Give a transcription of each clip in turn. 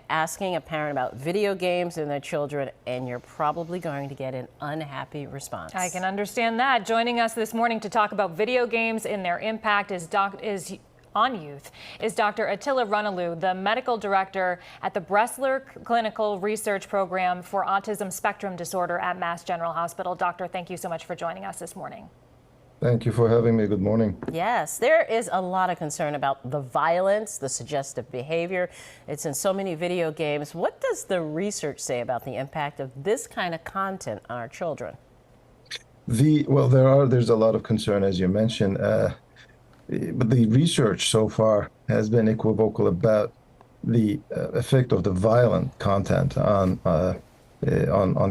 asking a parent about video games and their children, and you're probably going to get an unhappy response. I can understand that. Joining us this morning to talk about video games and their impact on youth is Dr. Attila Ranelu, the medical director at the Bressler Clinical Research Program for Autism Spectrum Disorder at Mass General Hospital. Doctor, thank you so much for joining us this morning. Thank you for having me. Good morning. Yes, there is a lot of concern about the violence, the suggestive behavior. It's in so many video games. What does the research say about the impact of this kind of content on our children? There's a lot of concern, as you mentioned, but the research so far has been equivocal about the effect of the violent content on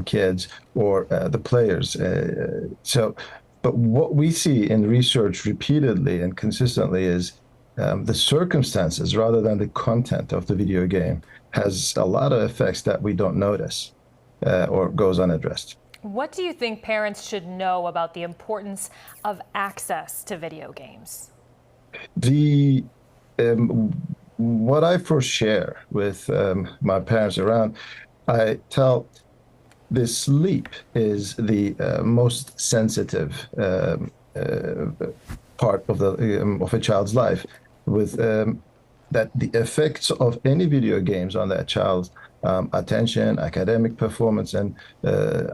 kids or the players. But what we see in research repeatedly and consistently is the circumstances rather than the content of the video game has a lot of effects that we don't notice or goes unaddressed. What do you think parents should know about the importance of access to video games? What I first share with my parents around, I tell the sleep is the most sensitive part of a child's life, with that the effects of any video games on that child's attention, academic performance, and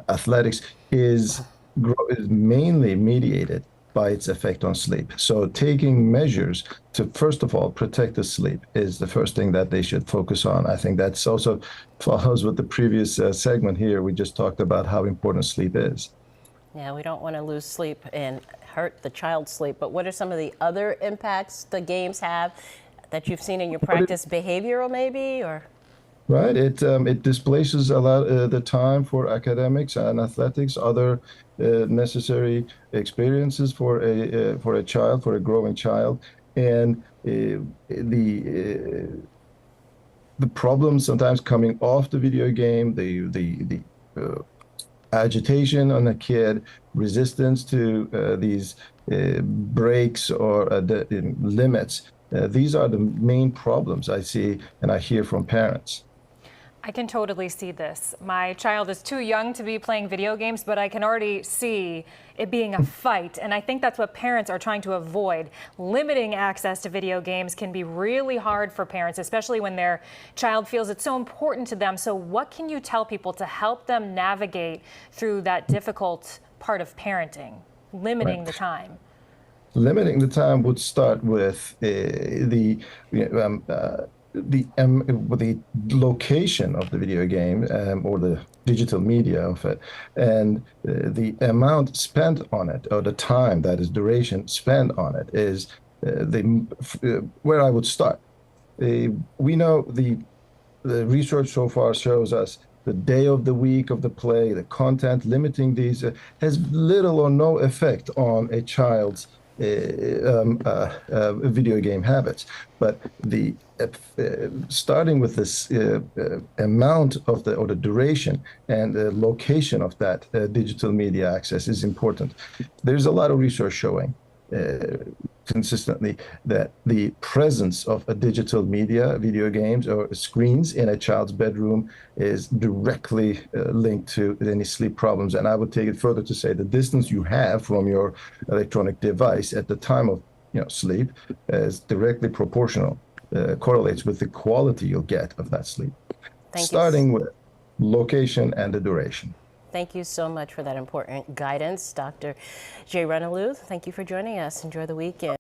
athletics is mainly mediated by its effect on sleep. So taking measures to, first of all, protect the sleep is the first thing that they should focus on. I think that's also follows with the previous segment here. We just talked about how important sleep is. Yeah, we don't want to lose sleep and hurt the child's sleep, but what are some of the other impacts the games have that you've seen in your practice, behavioral maybe, or? Right, it displaces a lot the time for academics and athletics, other necessary experiences for a child, for a growing child, and the problems sometimes coming off the video game, the agitation on a kid, resistance to these breaks or the limits. These are the main problems I see and I hear from parents. I can totally see this. My child is too young to be playing video games, but I can already see it being a fight. And I think that's what parents are trying to avoid. Limiting access to video games can be really hard for parents, especially when their child feels it's so important to them. So what can you tell people to help them navigate through that difficult part of parenting, limiting the time? Limiting the time would start with the location of the video game or the digital media of it, and the amount spent on it, or the time, that is duration spent on it, is where I would start. We know the research so far shows us the day of the week of the play, the content, limiting these has little or no effect on a child's video game habits. But starting with this amount of the duration and the location of that digital media access is important. There's a lot of research showing consistently that the presence of a digital media, video games or screens in a child's bedroom is directly linked to any sleep problems. And I would take it further to say the distance you have from your electronic device at the time of sleep is directly proportional, correlates with the quality you'll get of that sleep. Starting with location and the duration. Thank you so much for that important guidance, Dr. Jay Ranelu. Thank you for joining us. Enjoy the weekend.